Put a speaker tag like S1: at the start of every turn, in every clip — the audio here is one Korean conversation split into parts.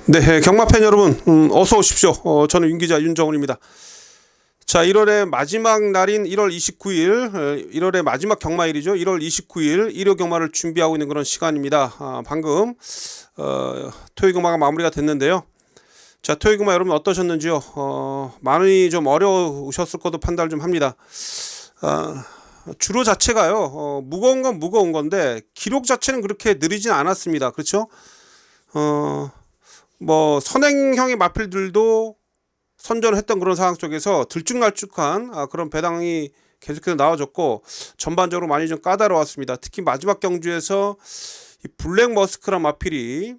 S1: 네, 경마팬 여러분, 어서 오십시오. 저는 윤기자 윤정훈입니다. 자, 1월의 마지막 날인 1월 29일, 1월의 마지막 경마일이죠. 1월 29일 일요 경마를 준비하고 있는 그런 시간입니다. 방금 토요 경마가 마무리가 됐는데요. 자, 토요 경마 여러분 어떠셨는지요? 많이 좀 어려우셨을 것도 판단을 좀 합니다. 주로 자체가요, 무거운 건 무거운 건데 기록 자체는 그렇게 느리진 않았습니다. 그렇죠? 뭐 선행형의 마필들도 선전을 했던 그런 상황 속에서 들쭉날쭉한 그런 배당이 계속해서 나와줬고, 전반적으로 많이 좀 까다로웠습니다. 특히 마지막 경주에서 이 블랙 머스크란 마필이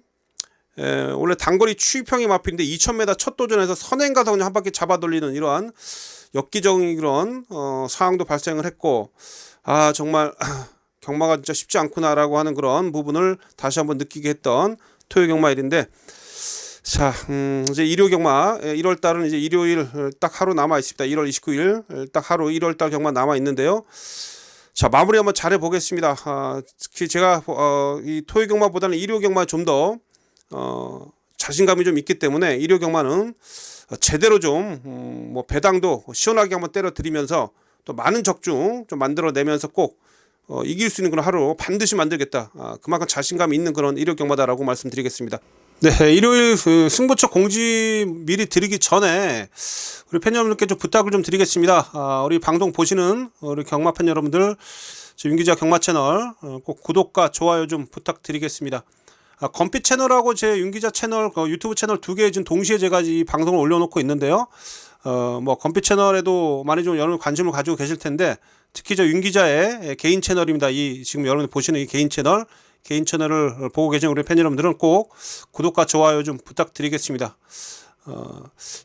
S1: 원래 단거리 추입형의 마필인데 2000m 첫 도전에서 선행 가서 그냥 한 바퀴 잡아 돌리는 이러한 엽기적인 그런 상황도 발생을 했고, 정말 경마가 진짜 쉽지 않구나라고 하는 그런 부분을 다시 한번 느끼게 했던 토요 경마일인데, 자, 이제 일요 경마 1월 달은 이제 일요일 딱 하루 남아 있습니다. 1월 29일 딱 하루 1월 달 경마 남아 있는데요. 자, 마무리 한번 잘해 보겠습니다. 특히 제가 이 토요 경마보다는 일요 경마에 좀 더 자신감이 좀 있기 때문에 일요 경마는 제대로 좀 뭐 배당도 시원하게 한번 때려 드리면서 또 많은 적중 좀 만들어 내면서 꼭 이길 수 있는 그런 하루 반드시 만들겠다. 그만큼 자신감이 있는 그런 일요 경마다라고 말씀드리겠습니다. 네, 일요일 승부처 공지 미리 드리기 전에 우리 팬 여러분들께 좀 부탁을 좀 드리겠습니다. 우리 방송 보시는 우리 경마 팬 여러분들, 윤기자 경마 채널 꼭 구독과 좋아요 좀 부탁드리겠습니다. 건피 채널하고 제 윤기자 채널 유튜브 채널 두 개 지금 동시에 제가 이 방송을 올려놓고 있는데요. 뭐 건피 채널에도 많이 좀 여러분 관심을 가지고 계실 텐데, 특히 저 윤기자의 개인 채널입니다. 이 지금 여러분들 보시는 이 개인 채널을 보고 계신 우리 팬 여러분들은 꼭 구독과 좋아요 좀 부탁드리겠습니다.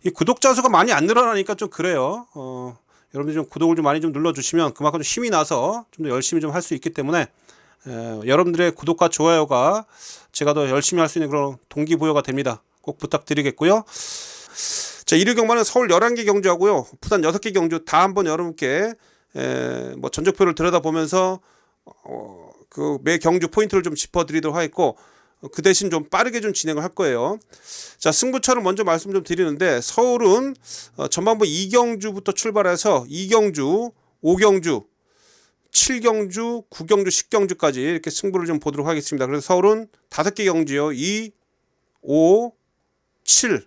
S1: 이 구독자 수가 많이 안 늘어나니까 좀 그래요. 여러분들 좀 구독을 좀 많이 좀 눌러주시면 그만큼 좀 힘이 나서 좀 더 열심히 좀 할 수 있기 때문에, 여러분들의 구독과 좋아요가 제가 더 열심히 할 수 있는 그런 동기부여가 됩니다. 꼭 부탁드리겠고요. 자, 일요 경마는 서울 11개 경주하고요, 부산 6개 경주 다 한번 여러분께 뭐 전적표를 들여다보면서 그 매 경주 포인트를 좀 짚어드리도록 하겠고, 그 대신 좀 빠르게 좀 진행을 할 거예요. 자, 승부처를 먼저 말씀 좀 드리는데, 서울은 전반부 2경주부터 출발해서 2경주, 5경주, 7경주, 9경주, 10경주까지 이렇게 승부를 좀 보도록 하겠습니다. 그래서 서울은 5개 경주요. 2, 5, 7,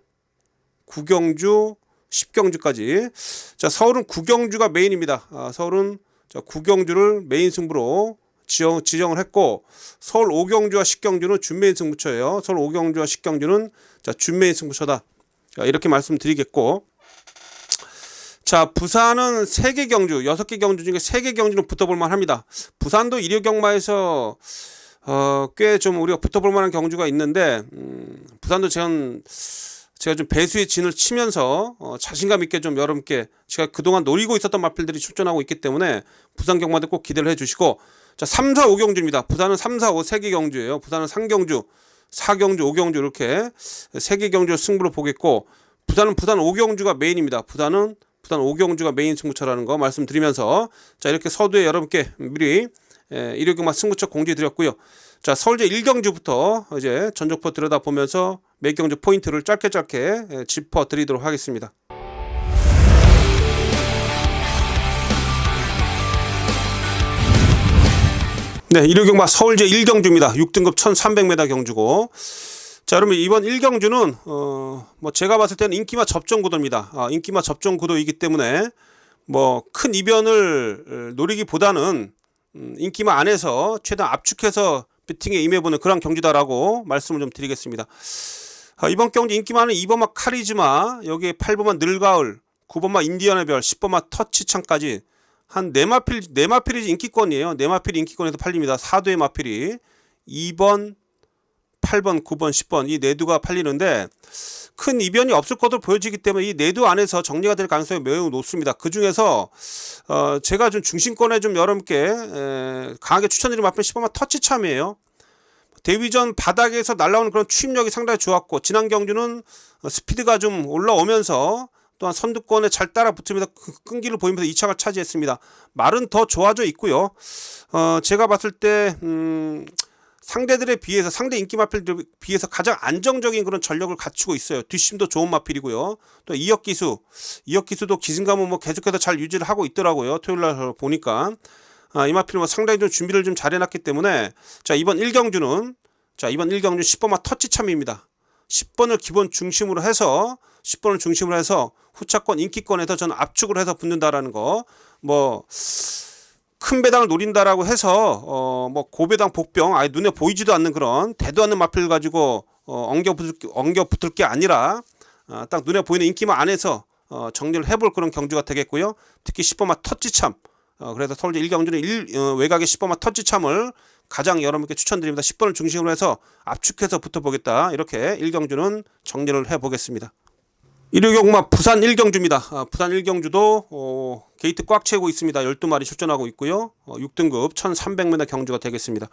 S1: 9경주, 10경주까지. 자, 서울은 9경주가 메인입니다. 서울은 9경주를 메인 승부로 지정을 했고, 서울 5경주와 10경주는 준메인 승부처예요. 서울 5경주와 10경주는 준메인 승부처다. 이렇게 말씀드리겠고, 자, 부산은 3개 경주, 6개 경주 중에 3개 경주는 붙어볼 만합니다. 부산도 일요 경마에서 꽤 좀 우리가 붙어볼 만한 경주가 있는데, 부산도 제가 좀 배수의 진을 치면서 자신감 있게 좀 여러분께 제가 그동안 노리고 있었던 마필들이 출전하고 있기 때문에 부산 경마도 꼭 기대를 해주시고, 자, 3, 4, 5경주입니다. 부산은 3, 4, 5 3개 경주예요. 부산은 3경주, 4경주, 5경주 이렇게 3개 경주 승부를 보겠고, 부산 5경주가 메인입니다. 부산 5경주가 메인 승부처라는 거 말씀드리면서, 자, 이렇게 서두에 여러분께 미리 일요 경마 승부처 공지 드렸고요. 자, 서울제 1경주부터 이제 전적표 들여다보면서 매 경주 포인트를 짧게 짚어 드리도록 하겠습니다. 네, 일요 경마 서울제 1경주입니다. 6등급 1300m 경주고, 자, 여러분 이번 1경주는 뭐 제가 봤을 때는 인기마 접전 구도입니다. 인기마 접전 구도이기 때문에 뭐 큰 이변을 노리기보다는 인기마 안에서 최대한 압축해서 배팅에 임해보는 그런 경주다라고 말씀을 좀 드리겠습니다. 이번 경주 인기마는 2번마 카리즈마, 여기에 8번마 늘가을, 9번마 인디언의 별, 10번마 터치창까지 한 4마필이 인기권이에요. 4마필이 인기권에서 팔립니다. 4두의 마필이 2번, 8번, 9번, 10번 이 4두가 팔리는데, 큰 이변이 없을 것으로 보여지기 때문에 이 4두 안에서 정리가 될 가능성이 매우 높습니다. 그 중에서 제가 좀 중심권에 좀 여러분께 강하게 추천드리는 마필 10번마 터치참이에요. 대위전 바닥에서 날라오는 그런 추임력이 상당히 좋았고, 지난 경주는 스피드가 좀 올라오면서 또한 선두권에 잘 따라 붙으면서 끈기를 보이면서 2차가 차지했습니다. 말은 더 좋아져 있고요. 제가 봤을 때 상대들에 비해서 상대 인기 마필들에 비해서 가장 안정적인 그런 전력을 갖추고 있어요. 뒷심도 좋은 마필이고요. 또 이역기수도 기승감은 뭐 계속해서 잘 유지를 하고 있더라고요. 토요일날 보니까 이 마필은 뭐 상당히 좀 준비를 좀 잘해놨기 때문에 자 이번 1경주는 10번마 터치참입니다. 10번을 기본 중심으로 해서 10번을 중심으로 해서 후차권 인기권에서 저는 압축을 해서 붙는다라는 거 뭐 큰 배당을 노린다라고 해서 뭐 고배당 복병 아예 눈에 보이지도 않는 그런 대도 않는 마필 가지고 엉겨 붙을 게 아니라 딱 눈에 보이는 인기만 안에서 정리를 해볼 그런 경주가 되겠고요. 특히 10번마 터치참 그래서 서울제 1경주는 외곽의 10번마 터치참을 가장 여러분께 추천드립니다. 10번을 중심으로 해서 압축해서 붙어보겠다. 이렇게 1경주는 정리를 해보겠습니다. 일요경마 부산 1경주입니다. 부산 1경주도 게이트 꽉 채우고 있습니다. 12마리 출전하고 있고요. 6등급 1300m 경주가 되겠습니다.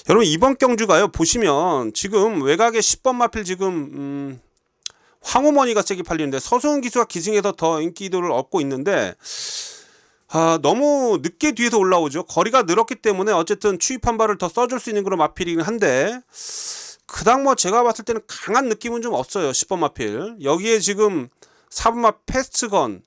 S1: 여러분 이번 경주가요. 보시면 지금 외곽에 10번 마필 지금 황호머니가 세게 팔리는데 서수은 기수가 기승에서 더 인기도를 얻고 있는데 너무 늦게 뒤에서 올라오죠. 거리가 늘었기 때문에 어쨌든 추입한 발을 더 써줄 수 있는 그런 마필이긴 한데 그닥 뭐 제가 봤을 때는 강한 느낌은 좀 없어요. 10번 마필. 여기에 지금 4번마 패스트건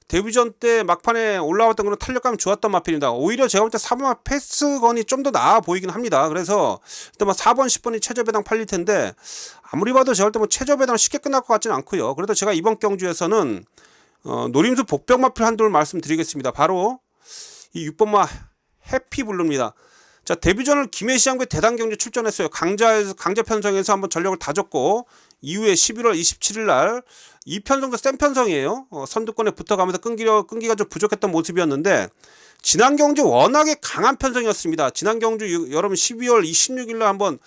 S1: 데뷔전 때 막판에 올라왔던 그런 탄력감이 좋았던 마필입니다. 오히려 제가 볼 때 4번마 패스트건이 좀 더 나아 보이긴 합니다. 그래서 일단 뭐 4번 10번이 최저 배당 팔릴 텐데 아무리 봐도 제가 볼 때 뭐 최저 배당 쉽게 끝날 것 같지는 않고요. 그래도 제가 이번 경주에서는 노림수 복병 마필 한돌 말씀드리겠습니다. 바로 이 6번마 해피블루입니다. 자 데뷔전을 김해시장구에 대단경주 출전했어요. 강자 편성에서 한번 전력을 다졌고 이후에 11월 27일 날 이 편성도 센 편성이에요. 선두권에 붙어가면서 끈기가 좀 부족했던 모습이었는데 지난 경주 워낙에 강한 편성이었습니다. 지난 경주 여러분 12월 26일 날 한번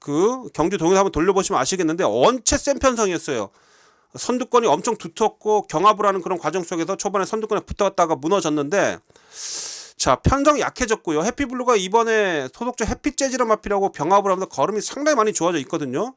S1: 그 경주 동영상 한번 돌려보시면 아시겠는데 원체 센 편성이었어요. 선두권이 엄청 두텁고 경합을 하는 그런 과정 속에서 초반에 선두권에 붙어갔다가 무너졌는데 자 편성이 약해졌고요. 해피블루가 이번에 소속주 해피재즈란 마필하고 병합을 하면서 걸음이 상당히 많이 좋아져 있거든요.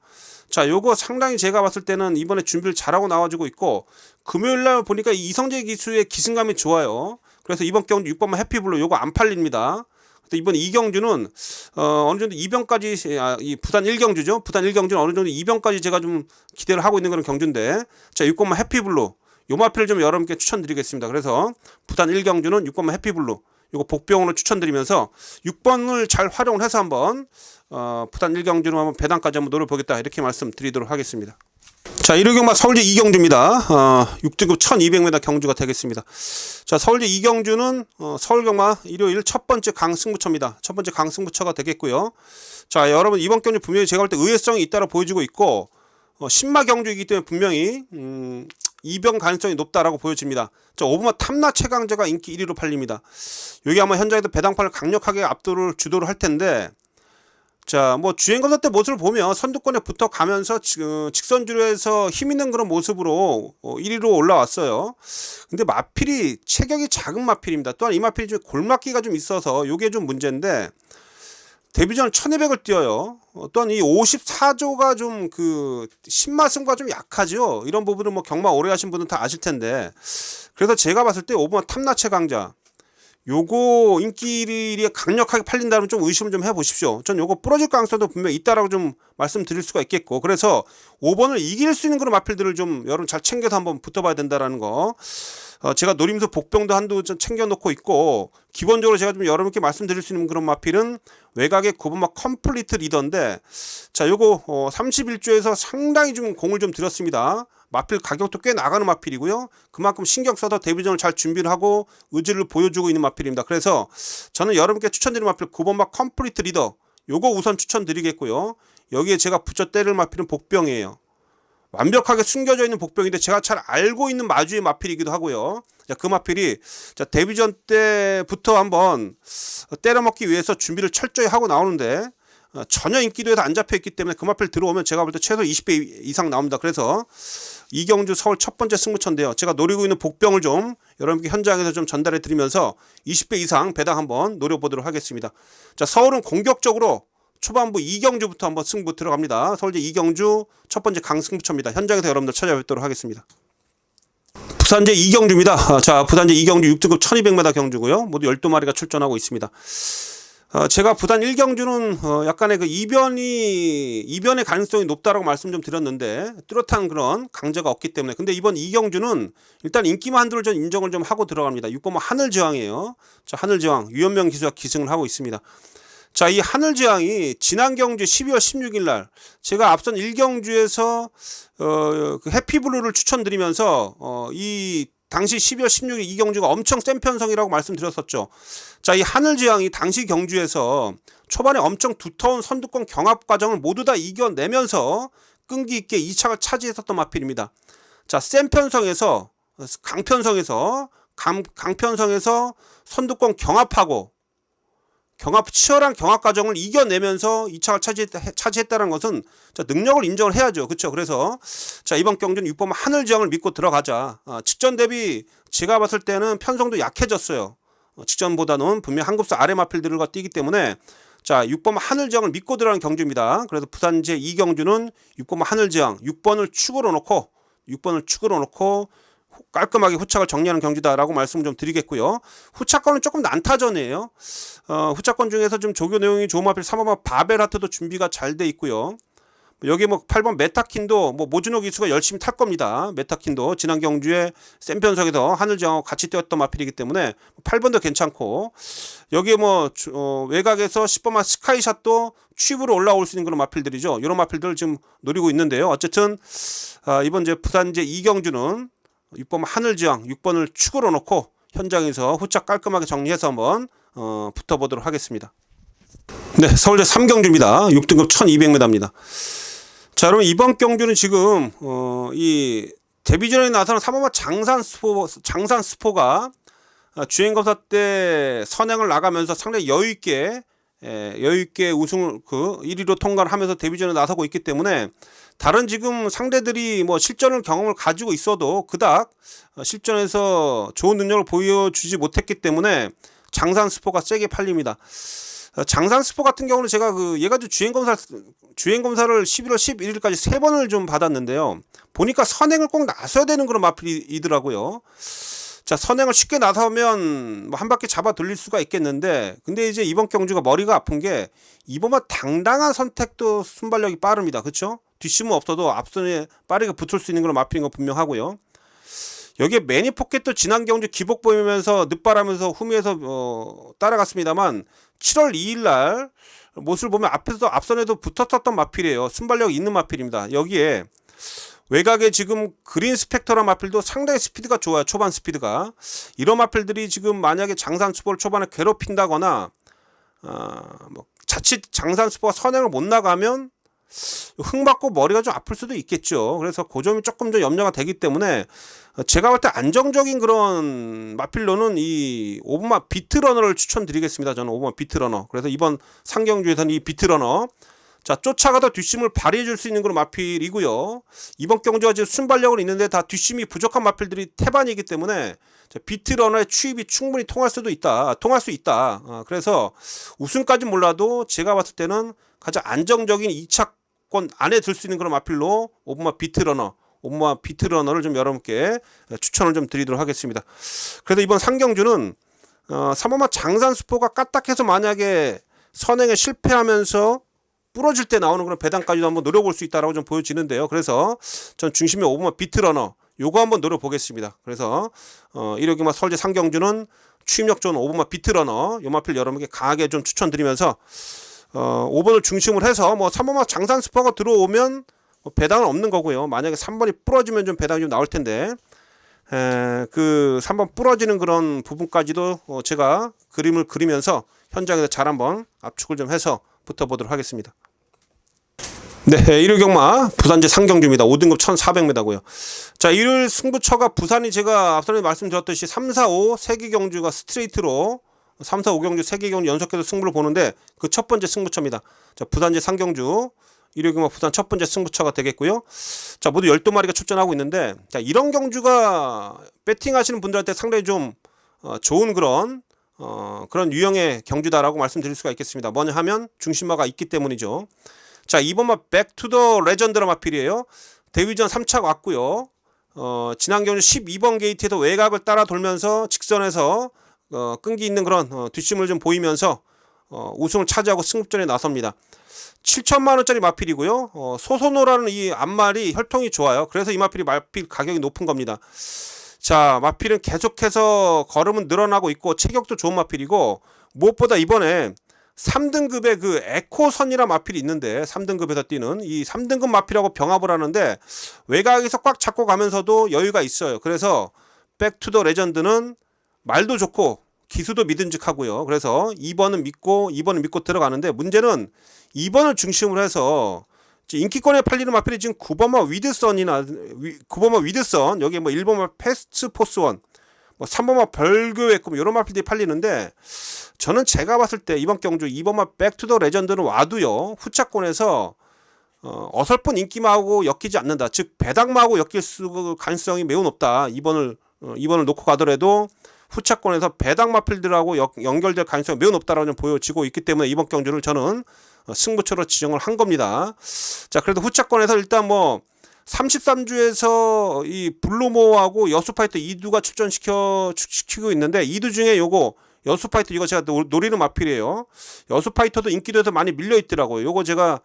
S1: 자 요거 상당히 제가 봤을 때는 이번에 준비를 잘하고 나와주고 있고 금요일날 보니까 이성재 기수의 기승감이 좋아요. 그래서 이번 경주 6번마 해피블루 요거 안 팔립니다. 이번 2경주는 어느 정도 2병까지 이 부산 1경주죠. 부산 1경주는 어느 정도 2병까지 제가 좀 기대를 하고 있는 그런 경주인데 자 6번마 해피블루 요 마필을 좀 여러분께 추천드리겠습니다. 그래서 부산 1경주는 6번마 해피블루 요거 복병으로 추천드리면서 6번을 잘 활용을 해서 한번 부산 1경주로 한번 배당까지 한번 노려보겠다 이렇게 말씀드리도록 하겠습니다. 자 일요경마 서울제 2경주입니다. 6등급 1200m 경주가 되겠습니다. 자 서울제 2경주는 서울경마 일요일 첫 번째 강승부처입니다. 첫 번째 강승부처가 되겠고요. 자 여러분 이번 경주 분명히 제가 볼 때 의외성이 있다고 보여지고 있고 신마 경주이기 때문에 분명히 2병 가능성이 높다라고 보여집니다. 자 5번마 탐나 최강자가 인기 1위로 팔립니다. 여기 아마 현장에도 배당판을 강력하게 주도를 할 텐데 자 뭐 주행검사 때 모습을 보면 선두권에 붙어 가면서 직선주로에서 힘있는 그런 모습으로 1위로 올라왔어요. 근데 마필이 체격이 작은 마필입니다. 또한 이 마필이 좀 골막기가 좀 있어서 요게 좀 문제인데 데뷔전 1200을 뛰어요. 또한 이 54조가 좀 그 신마승과 좀 약하죠. 이런 부분은 뭐 경마 오래 하신 분은 다 아실 텐데 그래서 제가 봤을 때 5번 탐나체 강자 요거 인기리에 강력하게 팔린다면 좀 의심을 좀 해보십시오. 전 요거 부러질 가능성도 분명히 있다라고 좀 말씀드릴 수가 있겠고 그래서 5번을 이길 수 있는 그런 마필들을 좀 여러분 잘 챙겨서 한번 붙어봐야 된다라는 거 제가 노림수 복병도 한두 좀 챙겨놓고 있고 기본적으로 제가 좀 여러분께 말씀드릴 수 있는 그런 마필은 외곽의 9번마 컴플리트 리더인데 자 요거 31조에서 상당히 좀 공을 좀 들였습니다. 마필 가격도 꽤 나가는 마필이고요. 그만큼 신경 써서 데뷔전을 잘 준비를 하고 의지를 보여주고 있는 마필입니다. 그래서 저는 여러분께 추천드리는 마필 9번마 컴플리트 리더 요거 우선 추천드리겠고요. 여기에 제가 붙여 때릴 마필은 복병이에요. 완벽하게 숨겨져 있는 복병인데 제가 잘 알고 있는 마주의 마필이기도 하고요. 자, 그 마필이 자, 데뷔전 때부터 한번 때려먹기 위해서 준비를 철저히 하고 나오는데 전혀 인기도에서 안 잡혀 있기 때문에 그 마필 들어오면 제가 볼 때 최소 20배 이상 나옵니다. 그래서 이경주 서울 첫 번째 승부처인데요. 제가 노리고 있는 복병을 좀 여러분께 현장에서 좀 전달해 드리면서 20배 이상 배당 한번 노려보도록 하겠습니다. 자, 서울은 공격적으로 초반부 이경주부터 한번 승부 들어갑니다. 서울제 이경주 첫 번째 강승부처입니다. 현장에서 여러분들 찾아뵙도록 하겠습니다. 부산제 이경주입니다. 자, 부산제 이경주 6등급 1200m 경주고요. 모두 12마리가 출전하고 있습니다. 제가 부산 1경주는 약간의 그 이변의 가능성이 높다라고 말씀 좀 드렸는데 뚜렷한 그런 강제가 없기 때문에. 근데 이번 2경주는 일단 인기만 한도를 좀 인정을 좀 하고 들어갑니다. 6번마 하늘저항이에요. 자, 하늘저항 유연명 기수가 기승을 하고 있습니다. 자, 이 하늘저항이 지난 경주 12월 16일 날 제가 앞선 1경주에서 그 해피블루를 추천드리면서 이 당시 12월 16일 이 경주가 엄청 센 편성이라고 말씀드렸었죠. 자, 이 하늘지향이 당시 경주에서 초반에 엄청 두터운 선두권 경합 과정을 모두 다 이겨내면서 끈기 있게 2착을 차지했었던 마필입니다. 자, 센 편성에서 강편성에서 선두권 경합하고 치열한 경합 과정을 이겨내면서 2착을 차지했다는 것은 자, 능력을 인정을 해야죠. 그렇죠? 그래서 자, 이번 경주는 6번 하늘지향을 믿고 들어가자. 직전 대비 제가 봤을 때는 편성도 약해졌어요. 직전보다는 분명 한 급수 아래 마필들과 뛰기 때문에 자, 6번 하늘지향을 믿고 들어가는 경주입니다. 그래서 부산 제2경주는 6번 하늘지향 6번을 축으로 놓고 깔끔하게 후착을 정리하는 경주다라고 말씀을 좀 드리겠고요. 후착권은 조금 난타전이에요. 후착권 중에서 좀 조교 내용이 좋은 마필 3번 바벨하트도 준비가 잘 돼 있고요. 여기 뭐 8번 메타킨도 뭐 모준호 기수가 열심히 탈 겁니다. 메타킨도 지난 경주에 센 편성에서 하늘지향하고 같이 뛰었던 마필이기 때문에 8번도 괜찮고, 여기에 뭐 외곽에서 10번만 스카이샷도 취입으로 올라올 수 있는 그런 마필들이죠. 이런 마필들을 지금 노리고 있는데요. 어쨌든 이번 이제 부산제 2경주는 6번 하늘지향 6번을 축으로 놓고 현장에서 후착 깔끔하게 정리해서 한번 붙어보도록 하겠습니다. 네, 서울대 3경주입니다. 6등급 1200m입니다. 자, 여러분 이번 경주는 지금 이 데뷔전에 나서는 3번마 장산스포가 주행검사 때 선행을 나가면서 상당히 여유있게 우승을 1위로 통과를 하면서 데뷔전에 나서고 있기 때문에 다른 지금 상대들이 뭐 실전을 경험을 가지고 있어도 그닥 실전에서 좋은 능력을 보여주지 못했기 때문에 장산스포가 세게 팔립니다. 장산스포 같은 경우는 제가 얘가 주행검사를 11월 11일까지 3번을 좀 받았는데요. 보니까 선행을 꼭 나서야 되는 그런 마필이더라고요. 자, 선행을 쉽게 나서면 뭐 한 바퀴 잡아 돌릴 수가 있겠는데, 근데 이제 이번 경주가 머리가 아픈 게 이번만 당당한 선택도 순발력이 빠릅니다. 그렇죠? 뒷심은 없어도 앞선에 빠르게 붙을 수 있는 그런 마필인 거 분명하고요. 여기에 매니포켓도 지난 경주 기복 보이면서 늦바라면서 후미에서 따라갔습니다만 7월 2일 날 모습을 보면 앞선에도 붙었었던 마필이에요. 순발력 있는 마필입니다. 여기에 외곽에 지금 그린 스펙터란 마필도 상당히 스피드가 좋아요. 초반 스피드가. 이런 마필들이 지금 만약에 장산스포를 초반에 괴롭힌다거나 뭐 자칫 장산스포가 선행을 못 나가면 흥받고 머리가 좀 아플 수도 있겠죠. 그래서 그 점이 조금 더 염려가 되기 때문에 제가 볼 때 안정적인 그런 마필로는 이 5번마 비트러너를 추천드리겠습니다. 저는 5번마 비트러너. 그래서 이번 상경주에서는 이 비트러너, 자, 쫓아가다 뒷심을 발휘해 줄 수 있는 그런 마필이고요. 이번 경주가 지금 순발력은 있는데 다 뒷심이 부족한 마필들이 태반이기 때문에 비트러너의 추입이 충분히 통할 수 있다. 그래서 우승까지는 몰라도 제가 봤을 때는 가장 안정적인 2차권 안에 들 수 있는 그런 마필로 5번마 비트러너를 좀 여러분께 추천을 좀 드리도록 하겠습니다. 그래서 이번 상경주는 3번마 장산스포가 까딱해서 만약에 선행에 실패하면서 부러질 때 나오는 그런 배당까지도 한번 노려볼 수 있다라고 좀 보여지는데요. 그래서 전 중심에 5번마 비트러너 요거 한번 노려보겠습니다. 그래서 1호기마 서울제 상경주는 추임력 좋은 5번마 비트러너 요 마필 여러분께 강하게 좀 추천드리면서 5번을 중심으로 해서 뭐 3번마 장산스포가 들어오면 뭐 배당은 없는 거고요. 만약에 3번이 부러지면 좀 배당이 좀 나올 텐데 그 3번 부러지는 그런 부분까지도 제가 그림을 그리면서 현장에서 잘 한번 압축을 좀 해서 붙어보도록 하겠습니다. 네, 일요일 경마 부산제 상경주입니다. 5등급 1400m고요. 자, 일요일 승부처가 부산이 제가 앞서 말씀드렸듯이 3, 4, 5 세개 경주가 스트레이트로 3, 4, 5 경주 3개 경주 연속해서 승부를 보는데 그 첫 번째 승부처입니다. 자, 부산제 상경주 일요일 경마 부산 첫 번째 승부처가 되겠고요. 자, 모두 12마리가 출전하고 있는데, 자, 이런 경주가 배팅 하시는 분들한테 상당히 좀 좋은 그런 유형의 경주다라고 말씀드릴 수가 있겠습니다. 뭐냐 하면 중심마가 있기 때문이죠. 자, 2번마 백투더 레전드라 마필이에요. 데뷔전 3차 왔고요. 지난 경주 12번 게이트에서 외곽을 따라 돌면서 직선에서 끈기 있는 그런 뒷심을 좀 보이면서 우승을 차지하고 승급전에 나섭니다. 7천만 원짜리 마필이고요. 소소노라는 이 앞말이 혈통이 좋아요. 그래서 이 마필이 마필 가격이 높은 겁니다. 자, 마필은 계속해서 걸음은 늘어나고 있고 체격도 좋은 마필이고, 무엇보다 이번에 3등급의 그 에코선이라는 마필이 있는데, 3등급에서 뛰는 이 3등급 마필하고 병합을 하는데 외곽에서 꽉 잡고 가면서도 여유가 있어요. 그래서 백투더 레전드는 말도 좋고 기수도 믿음직하고요. 그래서 2번은 믿고 들어가는데, 문제는 2번을 중심으로 해서 인기권에 팔리는 마필이 지금 9번마 위드선, 여기 뭐 1번마 패스트 포스원, 뭐 3번마 별교회금 이런 마필들이 팔리는데, 저는 제가 봤을 때 이번 경주 2번마 백투더 레전드는 와도요, 후차권에서 어설픈 인기마하고 엮이지 않는다. 즉 배당마하고 엮일 가능성이 매우 높다. 2번을 놓고 가더라도 후차권에서 배당 마필들하고 연결될 가능성이 매우 높다라고 좀 보여지고 있기 때문에 이번 경주를 저는 승부처로 지정을 한 겁니다. 자, 그래도 후차권에서 일단 뭐 33주에서 이 블루모하고 여수파이터 2두가 출전시키고 있는데, 2두 중에 요거 여수파이터 이거 제가 노리는 마필이에요. 여수파이터도 인기도에서 많이 밀려 있더라고요. 요거 제가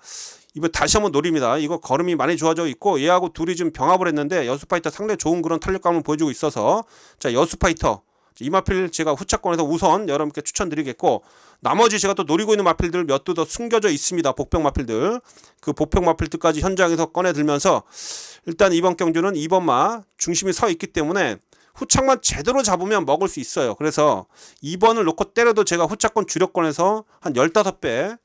S1: 이번 다시 한번 노립니다. 이거 걸음이 많이 좋아져 있고 얘하고 둘이 좀 병합을 했는데 여수파이터 상당히 좋은 그런 탄력감을 보여주고 있어서, 자, 여수파이터 이 마필 제가 후차권에서 우선 여러분께 추천드리겠고, 나머지 제가 또 노리고 있는 마필들 몇 두 더 숨겨져 있습니다. 복병 마필들, 그 복병 마필들까지 현장에서 꺼내 들면서 일단 이번 경주는 2번마 중심이 서 있기 때문에 후착만 제대로 잡으면 먹을 수 있어요. 그래서 2번을 놓고 때려도 제가 후차권 주력권에서 한 15배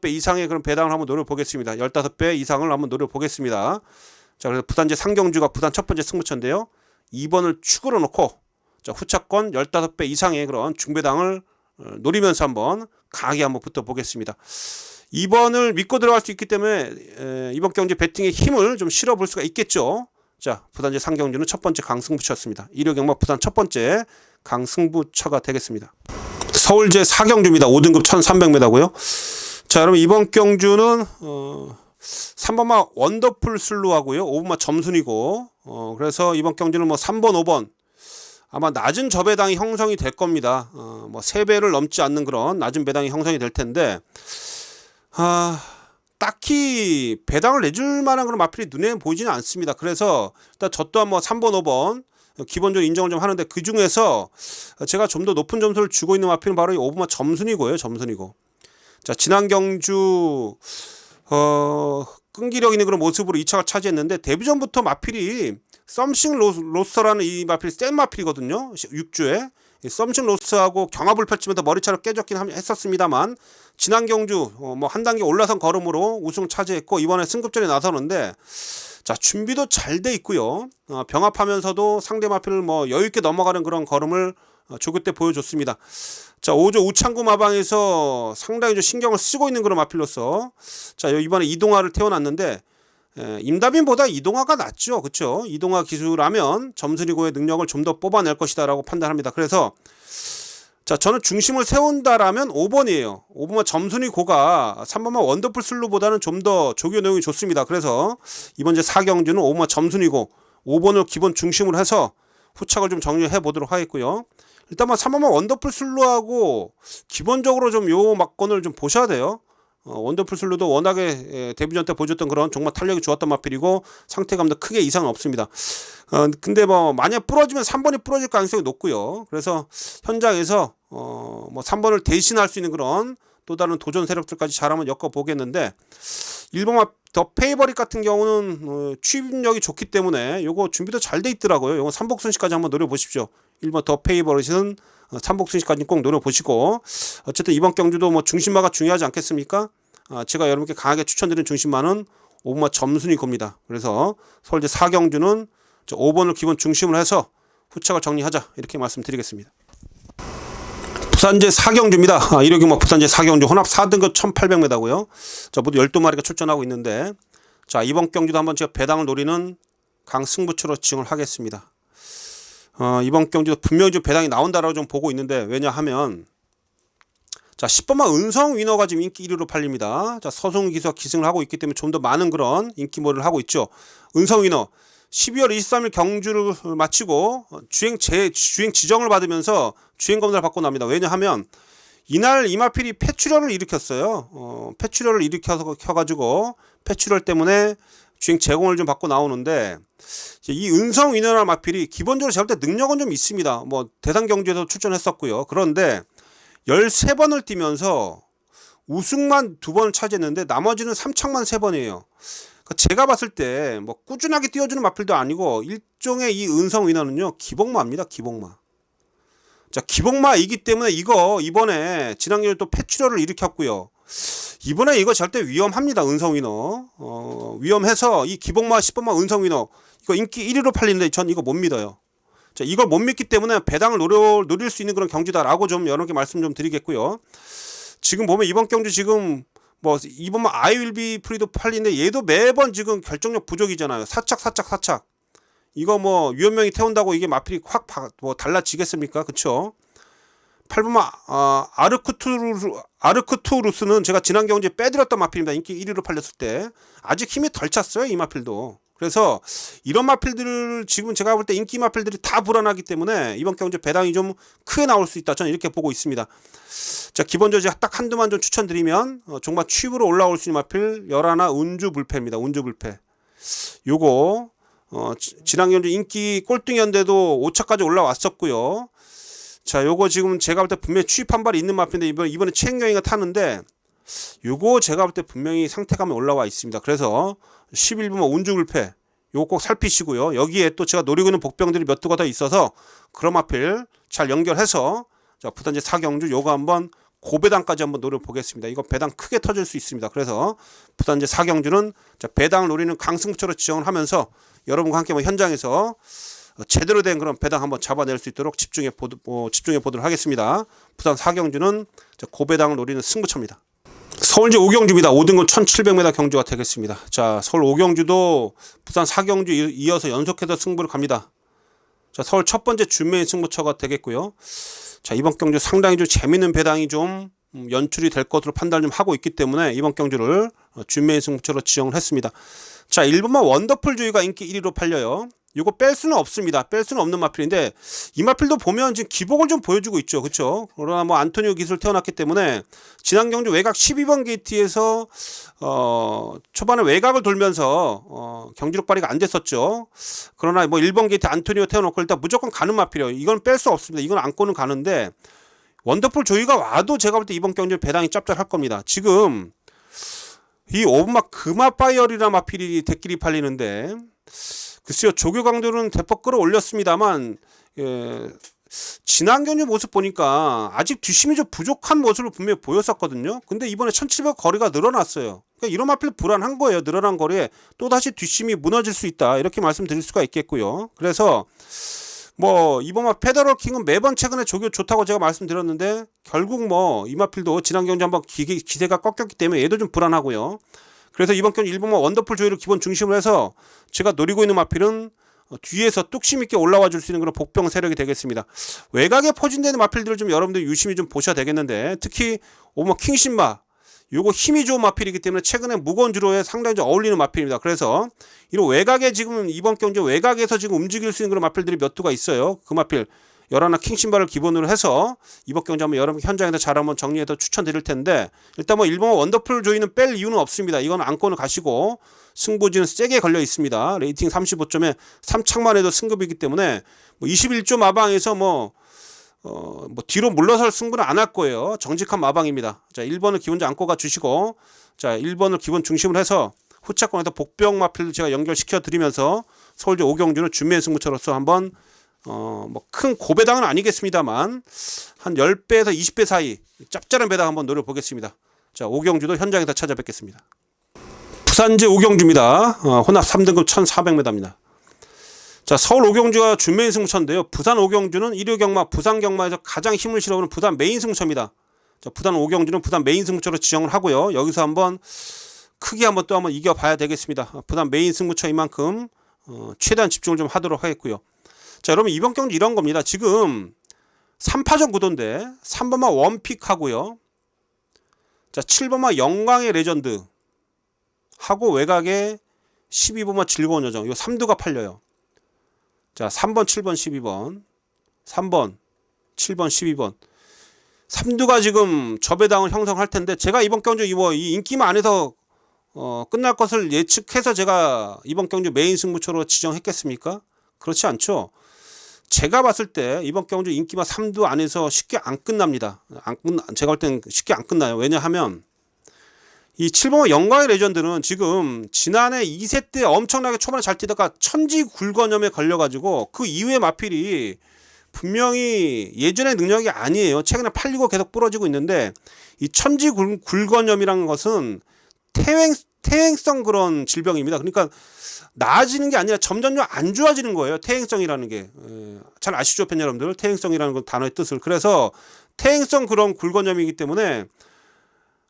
S1: 이상의 그런 배당을 한번 노려보겠습니다. 15배 이상을 한번 노려보겠습니다. 자, 그래서 부산제 상경주가 부산 첫 번째 승부처인데요, 2번을 축으로 놓고, 자, 후차권 15배 이상의 그런 중배당을 노리면서 한번 강하게 한번 붙어보겠습니다. 2번을 믿고 들어갈 수 있기 때문에 이번 경주 배팅에 힘을 좀 실어볼 수가 있겠죠. 자, 부산제 상경주는 첫 번째 강승부처였습니다. 일요경마 부산 첫 번째 강승부처가 되겠습니다. 서울제 4경주입니다. 5등급 1300m고요. 자, 여러분 이번 경주는 3번마 원더풀 슬루하고요, 5번마 점순이고, 그래서 이번 경주는 뭐 3번, 5번 아마 낮은 저배당이 형성이 될 겁니다. 뭐 3배를 넘지 않는 그런 낮은 배당이 형성이 될 텐데, 딱히 배당을 내줄 만한 그런 마필이 눈에 보이지는 않습니다. 그래서 일단 저 또한 뭐 3번, 5번 기본적으로 인정을 좀 하는데, 그 중에서 제가 좀 더 높은 점수를 주고 있는 마필은 바로 이 5번마 점순이고요. 점순이고. 자, 지난 경주 끈기력 있는 그런 모습으로 2차가 차지했는데, 데뷔전부터 마필이 썸씽 로스터라는 이 마필이 센 마필이거든요. 6주에 썸씽 로스터하고 경합을 펼치면서 머리차로 깨졌긴 했었습니다만, 지난 경주 뭐 한 단계 올라선 걸음으로 우승을 차지했고 이번에 승급전에 나서는데, 자, 준비도 잘 돼 있고요. 병합하면서도 상대 마필을 뭐 여유 있게 넘어가는 그런 걸음을 조교 때 보여줬습니다. 자, 5조 우창구 마방에서 상당히 좀 신경을 쓰고 있는 그런 마필로서, 자, 이번에 이동화를 태워놨는데, 임다빈보다 이동화가 낫죠. 그렇죠? 이동화 기수라면 점순이고의 능력을 좀 더 뽑아낼 것이다 라고 판단합니다. 그래서 자, 저는 중심을 세운다라면 5번이에요. 5번만 점순이고가 3번만 원더풀 슬루보다는 좀 더 조교 내용이 좋습니다. 그래서 이번 제 4경주는 5번만 점순이고 5번을 기본 중심으로 해서 후착을 좀 정리해 보도록 하겠고요. 일단 뭐 3번만 원더풀 슬루하고 기본적으로 좀 요 막건을 좀 보셔야 돼요. 원더풀 슬루도 워낙에 데뷔전 때 보여줬던 그런 정말 탄력이 좋았던 마필이고 상태감도 크게 이상은 없습니다. 근데 뭐 만약 부러지면 3번이 부러질 가능성이 높고요. 그래서 현장에서 뭐 3번을 대신할 수 있는 그런 또 다른 도전 세력들까지 잘 한번 엮어보겠는데, 1번마 더 페이버릿 같은 경우는 취입력이 좋기 때문에 요거 준비도 잘 돼 있더라고요. 요거 삼복순시까지 한번 노려보십시오. 1번 더 페이버릿은 삼복순시까지 꼭 노려보시고, 어쨌든 이번 경주도 뭐 중심마가 중요하지 않겠습니까? 제가 여러분께 강하게 추천드리는 중심마는 5번마 점순이 겁니다. 그래서 서울제 4경주는 5번을 기본 중심으로 해서 후착을 정리하자, 이렇게 말씀드리겠습니다. 부산제 4경주입니다. 일요경마 부산제 4경주 혼합 4등급 1800m고요. 자, 모두 12마리가 출전하고 있는데, 자, 이번 경주도 한번 제가 배당을 노리는 강승부처로 지정을 하겠습니다. 이번 경주도 분명히 좀 배당이 나온다라고 좀 보고 있는데, 왜냐하면 자, 10번마 은성 위너가 지금 인기 1위로 팔립니다. 자, 서승우 기수가 기승을 하고 있기 때문에 좀 더 많은 그런 인기몰이를 하고 있죠. 은성 위너 12월 23일 경주를 마치고 주행 지정을 받으면서 주행 검사를 받고 납니다. 왜냐하면 이날 이마필이 폐출혈을 일으켰어요. 폐출혈을 일으켜가지고 폐출혈 때문에 주행 제공을 좀 받고 나오는데, 이 은성 위너나 마필이 기본적으로 제가 볼 때 능력은 좀 있습니다. 뭐 대상 경주에서 출전했었고요. 그런데 13번을 뛰면서 우승만 2번을 차지했는데 나머지는 3착만 3번이에요. 제가 봤을 때 뭐 꾸준하게 띄워주는 마필도 아니고 일종의 이 은성 위너는요, 기복마입니다. 기복마. 자, 기복마이기 때문에 이거 이번에 지난주에 또 폐출혈을 일으켰고요. 이번에 이거 절대 위험합니다. 은성 위너. 위험해서 이 기복마 10번마 은성 위너 이거 인기 1위로 팔리는데 전 이거 못 믿어요. 자, 이걸 못 믿기 때문에 배당을 노릴 수 있는 그런 경주다라고 좀 여러분께 말씀 좀 드리겠고요. 지금 보면 이번 경주 지금 뭐 이번만 아이윌비 프리도 팔리는데 얘도 매번 지금 결정력 부족이잖아요. 사착 이거 뭐 위원명이 태운다고 이게 마필이 확 뭐 달라지겠습니까? 그쵸? 8번마 아르크투루스는 제가 지난 경주에 빼드렸던 마필입니다. 인기 1위로 팔렸을 때 아직 힘이 덜 찼어요, 이 마필도. 그래서 이런 마필들을 지금 제가 볼 때 인기 마필들이 다 불안하기 때문에 이번 경주 배당이 좀 크게 나올 수 있다, 저는 이렇게 보고 있습니다. 자, 기본적으로 딱 한두만 좀 추천드리면 정말 취입으로 올라올 수 있는 마필 11 운주불패입니다. 운주불패 요거 지난 경주 인기 꼴등이었는데도 5차까지 올라왔었고요. 자, 요거 지금 제가 볼 때 분명히 취입 한 발이 있는 마필인데 이번에 최행경이가 타는데 요거 제가 볼 때 분명히 상태감이 올라와 있습니다. 그래서 11번 운주불패 요거 꼭 살피시고요. 여기에 또 제가 노리고 있는 복병들이 몇 두가 더 있어서 그런 마필 잘 연결해서 자, 부산제 4경주 요거 한번 고배당까지 한번 노려보겠습니다. 이거 배당 크게 터질 수 있습니다. 그래서 부산제 4경주는 배당을 노리는 강승부처로 지정을 하면서 여러분과 함께 현장에서 제대로 된 그런 배당 한번 잡아낼 수 있도록 집중해 보도록 하겠습니다. 부산 4경주는 고배당을 노리는 승부처입니다. 서울제 5경주입니다. 5등급 1700m 경주가 되겠습니다. 자, 서울 5경주도 부산 4경주 이어서 연속해서 승부를 갑니다. 자, 서울 첫 번째 준메인 승부처가 되겠고요. 자, 이번 경주 상당히 좀 재밌는 배당이 좀 연출이 될 것으로 판단을 좀 하고 있기 때문에 이번 경주를 준메인 승부처로 지정을 했습니다. 자, 1번마 원더풀 조이가 인기 1위로 팔려요. 이거 뺄 수는 없습니다. 뺄 수는 없는 마필인데 이 마필도 보면 지금 기복을 좀 보여주고 있죠. 그렇죠? 그러나 뭐 안토니오 기술 태어났기 때문에 지난 경주 외곽 12번 게이트에서 초반에 외곽을 돌면서 경지력 발휘가 안 됐었죠. 그러나 뭐 1번 게이트 안토니오 태어놓고 일단 무조건 가는 마필이에요. 이건 뺄 수 없습니다. 이건 안고는 가는데 원더풀 조이가 와도 제가 볼 때 이번 경주 배당이 짭짤할 겁니다. 지금 이 5번마 금화파이어리나 마필이 대끼리 팔리는데 글쎄요, 조교 강도는 대폭 끌어올렸습니다만 지난 경주 모습 보니까 아직 뒷심이 좀 부족한 모습을 분명히 보였었거든요. 근데 이번에 1700 거리가 늘어났어요. 그러니까 이런 마필 불안한 거예요. 늘어난 거리에 또다시 뒷심이 무너질 수 있다, 이렇게 말씀드릴 수가 있겠고요. 그래서 뭐 이번 페더럴 킹은 매번 최근에 조교 좋다고 제가 말씀드렸는데 결국 뭐 이 마필도 지난 경주 한번 기세가 꺾였기 때문에 얘도 좀 불안하고요. 그래서 이번 경주 1번마 원더풀 조이를 기본 중심으로 해서 제가 노리고 있는 마필은 뒤에서 뚝심 있게 올라와 줄 수 있는 그런 복병 세력이 되겠습니다. 외곽에 포진되는 마필들을 좀 여러분들 유심히 좀 보셔야 되겠는데, 특히 5번마 킹신마 요거 힘이 좋은 마필이기 때문에 최근에 무거운 주로에 상당히 좀 어울리는 마필입니다. 그래서 이런 외곽에 지금 이번 경주 외곽에서 지금 움직일 수 있는 그런 마필들이 몇 두가 있어요. 그 마필 11 킹신바를 기본으로 해서 이번 경주 한번 여러분 현장에서 잘 한번 정리해서 추천드릴 텐데, 일단 뭐 1번마 원더풀 조이는 뺄 이유는 없습니다. 이건 안고는 가시고 승부지는 세게 걸려 있습니다. 레이팅 35점에 3착만 해도 승급이기 때문에 뭐 21조 마방에서 뭐 뒤로 물러설 승부는 안 할 거예요. 정직한 마방입니다. 자, 1번을 기본적으로 안고 가 주시고, 자, 1번을 기본 중심으로 해서 후차권에서 복병 마필을 제가 연결시켜 드리면서 서울제 5경주는 준비의 승부처로서 한번 뭐 큰 고배당은 아니겠습니다만 한 10배에서 20배 사이 짭짤한 배당 한번 노려보겠습니다. 자, 5경주도 현장에서 찾아뵙겠습니다. 부산제 5경주입니다. 혼합 3등급 1400m입니다. 자, 서울 5경주가 준메인 승부처인데요. 부산 5경주는 1호 경마, 부산 경마에서 가장 힘을 실어보는 부산 메인 승부처입니다. 자, 부산 5경주는 부산 메인 승부처로 지정을 하고요. 여기서 한번 크게 한번 또 한번 이겨봐야 되겠습니다. 부산 메인 승부처인 만큼 최대한 집중을 좀 하도록 하겠고요. 자, 여러분 이번 경주 이런 겁니다. 지금 3파전 구도인데 3번마 원픽 하고요. 자, 7번마 영광의 레전드 하고 외곽에 12번마 즐거운 여정, 요 3두가 팔려요. 자, 3번, 7번, 12번, 3번, 7번, 12번 삼두가 지금 저배당을 형성할 텐데 제가 이번 경주 이 인기만 안에서 끝날 것을 예측해서 제가 이번 경주 메인 승부처로 지정했겠습니까? 그렇지 않죠. 제가 봤을 때 이번 경주 인기만 3두 안에서 쉽게 안 끝납니다. 제가 볼 땐 쉽게 안 끝나요. 왜냐하면 이 7번호 영광의 레전드는 지금 지난해 2세 때 엄청나게 초반에 잘 뛰다가 천지굴건염에 걸려가지고 그 이후에 마필이 분명히 예전의 능력이 아니에요. 최근에 팔리고 계속 부러지고 있는데 이 천지굴건염이라는 것은 퇴행성 그런 질병입니다. 그러니까 나아지는 게 아니라 점점 안 좋아지는 거예요. 퇴행성이라는 게. 잘 아시죠, 팬 여러분들? 퇴행성이라는 건 단어의 뜻을. 그래서 퇴행성 그런 굴건염이기 때문에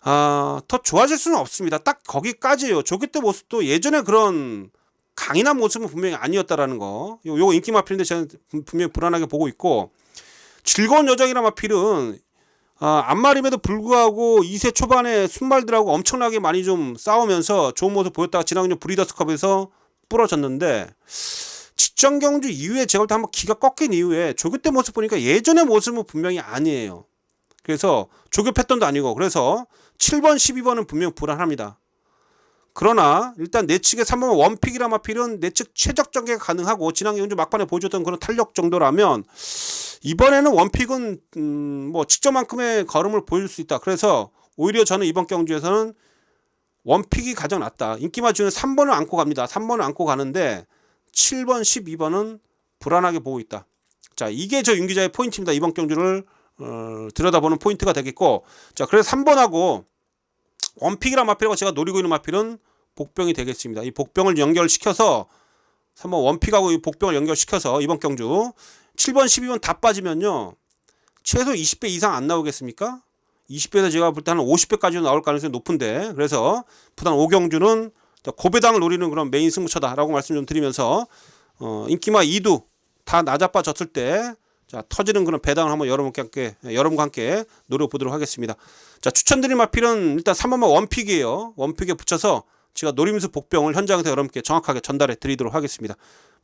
S1: 더 좋아질 수는 없습니다. 딱 거기까지예요. 조기 때 모습도 예전에 그런 강인한 모습은 분명히 아니었다라는 거. 요거 인기 마필인데 저는 분명히 불안하게 보고 있고, 즐거운 여정이란 마필은 앞말임에도 불구하고 2세 초반에 순말들하고 엄청나게 많이 좀 싸우면서 좋은 모습 보였다가 지난주 브리더스컵에서 부러졌는데, 직전 경주 이후에 제가 볼 때 한번 기가 꺾인 이후에 조교 때 모습 보니까 예전의 모습은 분명히 아니에요. 그래서 조교 패턴도 아니고, 그래서 7번 12번은 분명히 불안합니다. 그러나 일단 내측의 3번 원픽이라 마필은 내측 최적 전개가 가능하고 지난 경주 막판에 보여줬던 그런 탄력 정도라면 이번에는 원픽은 뭐 직전만큼의 걸음을 보여줄 수 있다. 그래서 오히려 저는 이번 경주에서는 원픽이 가장 낫다. 인기마 중에 3번을 안고 갑니다. 3번을 안고 가는데 7번 12번은 불안하게 보고 있다. 자, 이게 저 윤기자의 포인트입니다. 이번 경주를 들여다보는 포인트가 되겠고, 자, 그래서 3번하고 원픽이란 마필하고 제가 노리고 있는 마필은 복병이 되겠습니다. 이 복병을 연결시켜서 3번 원픽하고 이 복병을 연결시켜서 이번 경주 7번 12번 다 빠지면요 최소 20배 이상 안 나오겠습니까? 20배에서 제가 볼 때 한 50배까지도 나올 가능성이 높은데, 그래서 부산 5경주는 고배당을 노리는 그런 메인 승부처다라고 말씀 좀 드리면서 인기마 2두 다 나자빠졌을 때 자, 터지는 그런 배당을 한번 여러분과 함께 노려보도록 하겠습니다. 자, 추천드린 마필은 일단 3번만 원픽이에요. 원픽에 붙여서 제가 노림수 복병을 현장에서 여러분께 정확하게 전달해 드리도록 하겠습니다.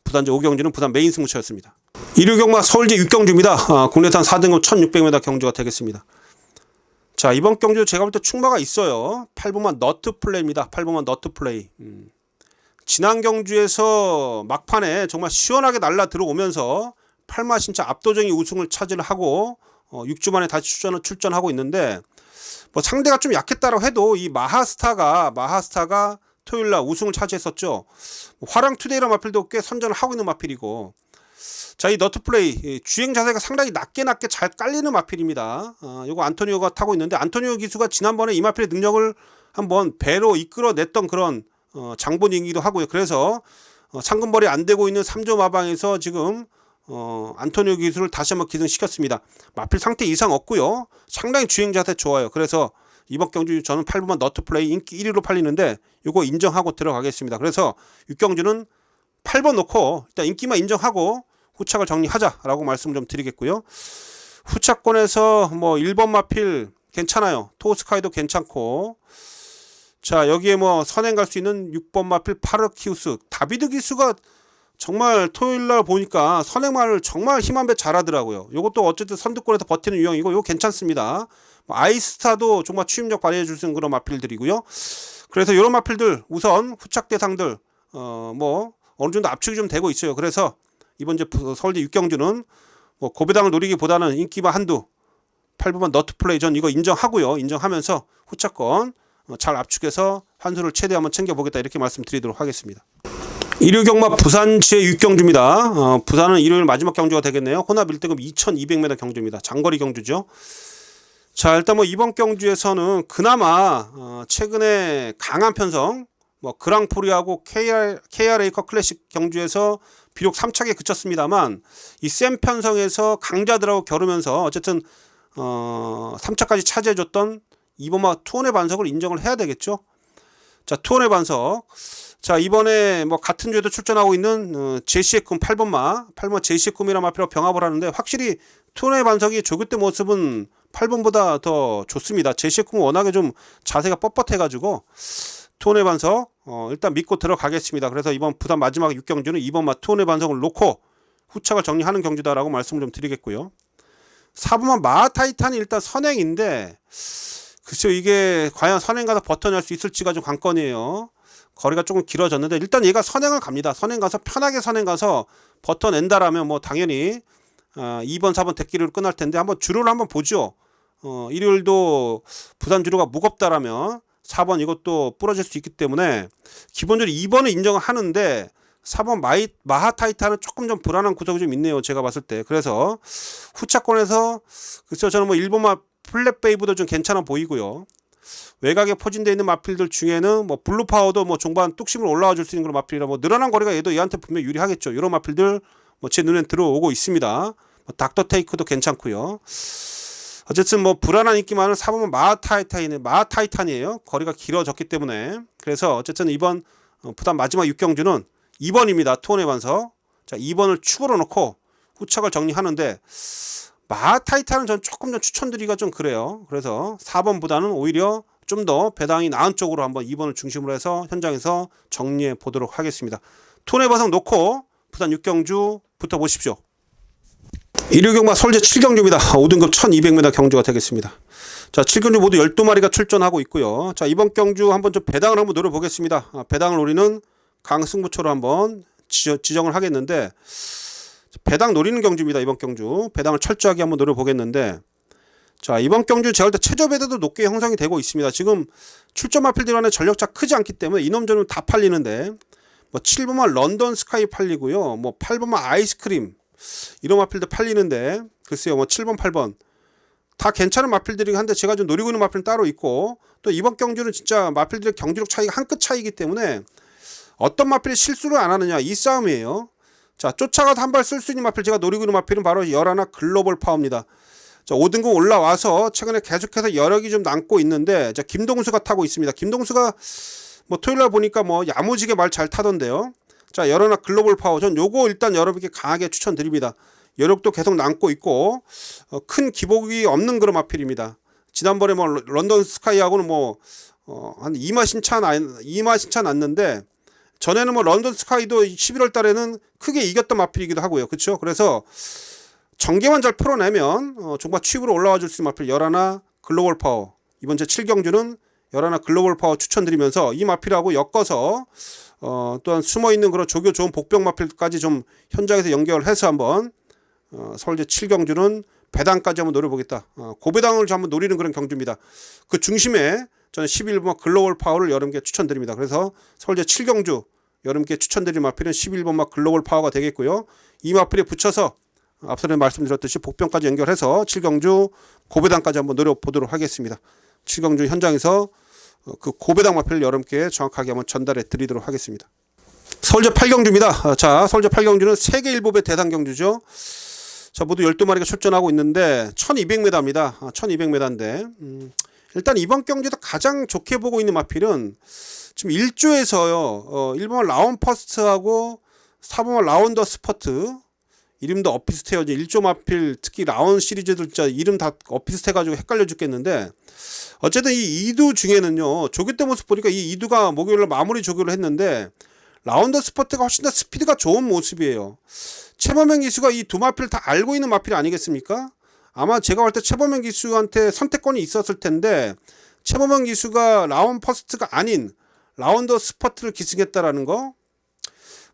S1: 부산제 5경주는 부산 메인 승부처였습니다. 1류 경마 서울제 6경주입니다. 국내산 4등급 1600m 경주가 되겠습니다. 자, 이번 경주 제가 볼 때 충마가 있어요. 8번만 너트 플레이입니다. 8번만 너트 플레이. 지난 경주에서 막판에 정말 시원하게 날라 들어오면서 8마 진짜 압도적인 우승을 차지하고 6주 만에 다시 출전하고 있는데, 뭐 상대가 좀 약했다고 해도 이 마하스타가 토요일날 우승을 차지했었죠. 화랑투데이라는 마필도 꽤 선전을 하고 있는 마필이고, 자, 이 너트플레이 주행 자세가 상당히 낮게 잘 깔리는 마필입니다. 요거 안토니오가 타고 있는데, 안토니오 기수가 지난번에 이 마필의 능력을 한번 배로 이끌어냈던 그런 장본이기도 하고요. 그래서 상금벌이 안 되고 있는 3조 마방에서 지금 안토니오 기수를 다시 한번 기승시켰습니다. 마필 상태 이상 없고요. 상당히 주행 자세 좋아요. 그래서 이번 경주 저는 8번만 너트플레이 인기 1위로 팔리는데 요거 인정하고 들어가겠습니다. 그래서 6경주는 8번 놓고 일단 인기만 인정하고 후착을 정리하자라고 말씀 좀 드리겠고요. 후착권에서 뭐 1번 마필 괜찮아요. 토스카이도 괜찮고, 자, 여기에 뭐 선행 갈 수 있는 6번 마필 파르키우스, 다비드 기수가 정말 토요일날 보니까 선행말을 정말 힘 한 배 잘하더라고요. 요것도 어쨌든 선두권에서 버티는 유형이고 요거 괜찮습니다. 아이스타도 정말 추임력 발휘해 줄 수 있는 그런 마필들이고요. 그래서 이런 마필들 우선 후착 대상들 뭐 어느 정도 압축이 좀 되고 있어요. 그래서 이번 이제 서울대 6경주는 뭐 고배당을 노리기보다는 인기바 한두 8번만 너트플레이 전 이거 인정하고요. 인정하면서 후착권 잘 압축해서 환수를 최대 한번 챙겨보겠다 이렇게 말씀드리도록 하겠습니다. 1류 경마 부산 제6경주입니다. 부산은 일요일 마지막 경주가 되겠네요. 혼합 1등급 2200m 경주입니다. 장거리 경주죠. 자, 일단 뭐 이번 경주에서는 그나마 최근에 강한 편성 뭐 그랑프리하고 KRA컵 클래식 경주에서 비록 3착에 그쳤습니다만 이 센 편성에서 강자들하고 겨루면서 어쨌든 3착까지 차지해줬던 이번마 투혼의 반석을 인정을 해야 되겠죠. 자, 투혼의 반석. 자, 이번에 뭐 같은 주에도 출전하고 있는 제시의 꿈 8번 제시의 꿈이란 마필로 병합을 하는데, 확실히 투혼의 반석이 조교 때 모습은 8번보다 더 좋습니다. 제시의 꿈은 워낙에 좀 자세가 뻣뻣해가지고 투혼의 반석 일단 믿고 들어가겠습니다. 그래서 이번 부산 마지막 6경주는 2번마 투혼의 반석을 놓고 후착을 정리하는 경주다라고 말씀을 좀 드리겠고요. 4번만 마하타이탄이 일단 선행인데 글쎄요, 이게 과연 선행 가서 버텨낼 수 있을지가 좀 관건이에요. 거리가 조금 길어졌는데 일단 얘가 선행을 갑니다. 선행 가서 편하게 선행 가서 버텨낸다라면 뭐 당연히 2번 4번 대기로 끝날 텐데 한번 주로를 한번 보죠. 일요일도 부산 주로가 무겁다라면 4번 이것도 부러질 수 있기 때문에 기본적으로 2번은 인정을 하는데 4번 마하타이탄은 조금 좀 불안한 구석이 좀 있네요. 제가 봤을 때. 그래서 후차권에서 글쎄요, 저는 뭐 1번만 플랫베이브도 좀 괜찮아 보이고요. 외곽에 포진되어 있는 마필들 중에는 뭐 블루파워도 뭐 종반 뚝심으로 올라와 줄 수 있는 그런 마필이라 뭐 늘어난 거리가 얘도 얘한테 분명히 유리하겠죠. 이런 마필들 뭐 제 눈에 들어오고 있습니다. 뭐 닥터 테이크도 괜찮고요. 어쨌든 뭐 불안한 인기만은 4번은 마하타이탄이에요. 거리가 길어졌기 때문에. 그래서 어쨌든 이번 부산 마지막 6경주는 2번입니다. 투혼의 반석. 자, 2번을 축으로 놓고 후착을 정리하는데 마하타이탄은 전 조금 더 추천드리기가 좀 그래요. 그래서 4번보다는 오히려 좀 더 배당이 나은 쪽으로 한번 2번을 중심으로 해서 현장에서 정리해 보도록 하겠습니다. 투혼의 반석 놓고 부산 6경주 붙어보십시오. 일요경마 설제 7경주입니다. 5등급 1200m 경주가 되겠습니다. 자, 7경주 모두 12마리가 출전하고 있고요. 자, 이번 경주 한번 좀 배당을 한번 노려보겠습니다. 배당을 노리는 강승부처로 한번 지정을 하겠는데 배당 노리는 경주입니다. 이번 경주 배당을 철저하게 한번 노려보겠는데 자, 이번 경주 제가 볼 때 최저 배당도 높게 형성이 되고 있습니다. 지금 출전 마필들 안에 전력차 크지 않기 때문에 이놈저놈 다 팔리는데 뭐 7번만 런던 스카이 팔리고요. 뭐 8번만 아이스크림 이런 마필도 팔리는데 글쎄요, 뭐 7번 8번 다 괜찮은 마필들이긴 한데 제가 좀 노리고 있는 마필은 따로 있고 또 이번 경주는 진짜 마필들의 경기력 차이가 한 끗 차이기 때문에 어떤 마필이 실수를 안 하느냐 이 싸움이에요. 자, 쫓아가서 한 발 쓸 수 있는 마필 제가 노리고 있는 마필은 바로 열하나 글로벌 파워입니다. 자, 5등급 올라와서 최근에 계속해서 여력이 좀 남고 있는데 자, 김동수가 타고 있습니다. 김동수가 뭐 토요일날 보니까 뭐 야무지게 말 잘 타던데요. 자, 열하나 글로벌 파워 전 요거 일단 여러분께 강하게 추천드립니다. 여력도 계속 남고 있고 큰 기복이 없는 그런 마필입니다. 지난번에 뭐 런던 스카이하고는 뭐 한 2마 신차 났는데 전에는 뭐 런던 스카이도 11월 달에는 크게 이겼던 마필이기도 하고요. 그렇죠? 그래서 전개만 잘 풀어내면 종박 취입으로 올라와 줄 수 있는 마필 열하나 글로벌 파워 이번 제 7경주는 열하나 글로벌 파워 추천드리면서 이 마필하고 엮어서 또한 숨어있는 그런 조교 좋은 복병 마필까지 좀 현장에서 연결해서 한번 서울제 7경주는 배당까지 한번 노려보겠다. 고배당을 좀 한번 노리는 그런 경주입니다. 그 중심에 저는 11번 글로벌 파워를 여러분께 추천드립니다. 그래서 서울제 7경주 여러분께 추천드릴 마필은 11번 글로벌 파워가 되겠고요. 이 마필에 붙여서 앞서는 말씀드렸듯이 복병까지 연결해서 7경주 고배당까지 한번 노려보도록 하겠습니다. 7경주 현장에서 그 고배당 마필을 여러분께 정확하게 한번 전달해 드리도록 하겠습니다. 서울제 8경주입니다. 자, 서울제 8경주는 세계일보배 대상경주죠. 자, 모두 12마리가 출전하고 있는데 1200m입니다. 1200m인데 일단 이번 경주에서 가장 좋게 보고 있는 마필은 지금 1조에서요. 1번 라운 퍼스트하고 4번 라운 더 스퍼트 이름도 엇비슷해요. 1조 마필 특히 라운 시리즈들 진짜 이름 다 엇비슷해가지고 헷갈려 죽겠는데 어쨌든 이 2두 중에는요. 조교 때 모습 보니까 이 2두가 목요일날 마무리 조교를 했는데 라운더 스퍼트가 훨씬 더 스피드가 좋은 모습이에요. 최범현 기수가 이 두 마필을 다 알고 있는 마필 아니겠습니까? 아마 제가 볼 때 최범현 기수한테 선택권이 있었을 텐데 최범현 기수가 라운 퍼스트가 아닌 라운더 스퍼트를 기승했다라는 거.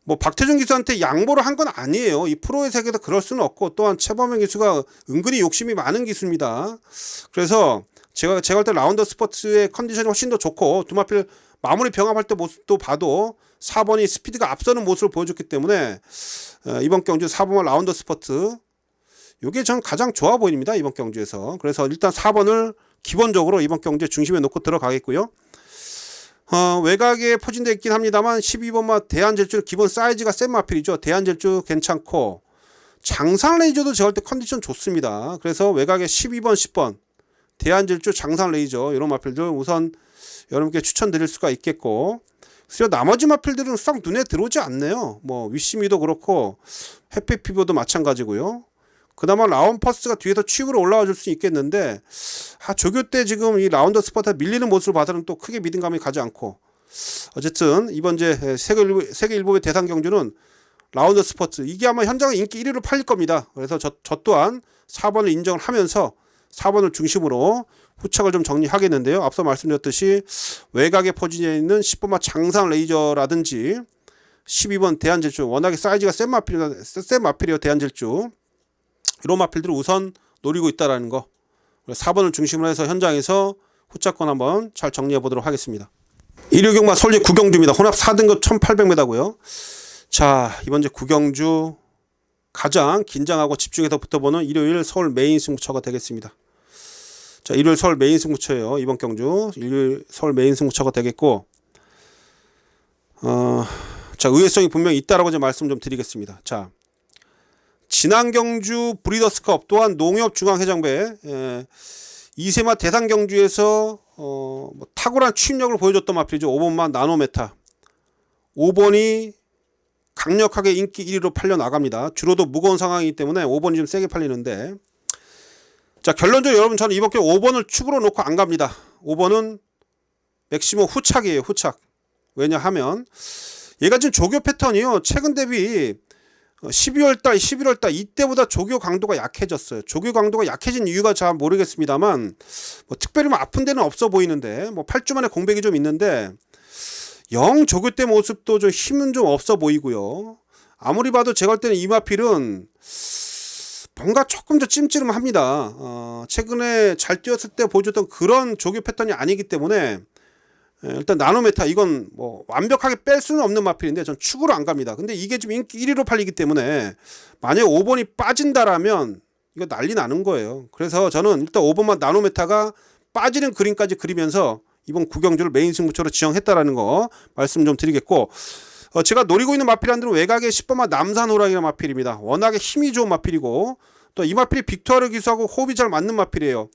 S1: 뭐 박태준 기수한테 양보를 한 건 아니에요. 이 프로의 세계에서 그럴 수는 없고 또한 최범현 기수가 은근히 욕심이 많은 기수입니다. 그래서 제가 볼 때 라운더 스퍼트의 컨디션이 훨씬 더 좋고 두 마필 마무리 병합할 때 모습도 봐도 4번이 스피드가 앞서는 모습을 보여줬기 때문에 이번 경주 4번과 라운더 스퍼트 이게 전 가장 좋아 보입니다. 이번 경주에서. 그래서 일단 4번을 기본적으로 이번 경주에 중심에 놓고 들어가겠고요. 외곽에 포진되어 있긴 합니다만 12번마 대한질주 기본 사이즈가 센 마필이죠. 대한질주 괜찮고 장상레이저도 제가 볼 때 컨디션 좋습니다. 그래서 외곽에 12번 10번 대한질주 장상레이저 이런 마필들 우선 여러분께 추천드릴 수가 있겠고 그래서 나머지 마필들은 썩 눈에 들어오지 않네요. 뭐 위시미도 그렇고 해피피버도 마찬가지고요. 그나마 라운 퍼스가 뒤에서 취입으로 올라와 줄 수 있겠는데 조교 때 지금 이 라운더 스퍼트 밀리는 모습을 봐서는 또 크게 믿음감이 가지 않고 어쨌든 이번 제 세계일보의 대상 경주는 라운더 스퍼트 이게 아마 현장의 인기 1위로 팔릴 겁니다. 그래서 저 또한 4번을 인정을 하면서 4번을 중심으로 후착을 좀 정리하겠는데요. 앞서 말씀드렸듯이 외곽에 포진해 있는 10번마 장상 레이저라든지 12번 대한질주, 워낙에 사이즈가 센 마필이요. 대한질주 이런 마필들을 우선 노리고 있다라는 거, 4번을 중심으로 해서 현장에서 후착권 한번 잘 정리해 보도록 하겠습니다. 일요경마 서울제 구경주입니다. 혼합 4등급 1800m고요. 자, 이번 주 구경주 가장 긴장하고 집중해서 붙어보는 일요일 서울 메인 승부처가 되겠습니다. 자, 일요일 서울 메인 승부처예요. 이번 경주 일요일 서울 메인 승부처가 되겠고, 자, 의외성이 분명히 있다라고 좀 말씀 좀 드리겠습니다. 자, 지난 경주 브리더스컵 또한 농협중앙회장배 2세마 대상 경주에서 뭐 탁월한 추임력을 보여줬던 마필이죠. 5번만 나노메타. 5번이 강력하게 인기 1위로 팔려 나갑니다. 주로도 무거운 상황이기 때문에 5번이 좀 세게 팔리는데, 자, 결론적으로 여러분 저는 이번 경우 5번을 축으로 놓고 안 갑니다. 5번은 맥시멈 후착이에요. 후착. 왜냐하면 얘가 지금 조교 패턴이요. 최근 대비 12월달, 11월달 이때보다 조교 강도가 약해졌어요. 조교 강도가 약해진 이유가 잘 모르겠습니다만 뭐 특별히 뭐 아픈 데는 없어 보이는데 뭐 8주 만에 공백이 좀 있는데 영 조교 때 모습도 좀 힘은 좀 없어 보이고요. 아무리 봐도 제가 볼 때는 이 마필은 뭔가 조금 더 찜찜합니다. 최근에 잘 뛰었을 때 보여줬던 그런 조교 패턴이 아니기 때문에 일단 나노메타 이건 뭐 완벽하게 뺄 수는 없는 마필인데 전 축으로 안 갑니다. 근데 이게 지금 인기 1위로 팔리기 때문에 만약에 5번이 빠진다라면 이거 난리 나는 거예요. 그래서 저는 일단 5번만 나노메타가 빠지는 그림까지 그리면서 이번 구경주를 메인 승부처로 지정했다라는 거 말씀 좀 드리겠고, 제가 노리고 있는 마필한들은 외곽의 10번만 남산호랑이라는 마필입니다. 워낙에 힘이 좋은 마필이고 또 이 마필이 빅토르 기수하고 호흡이 잘 맞는 마필이에요.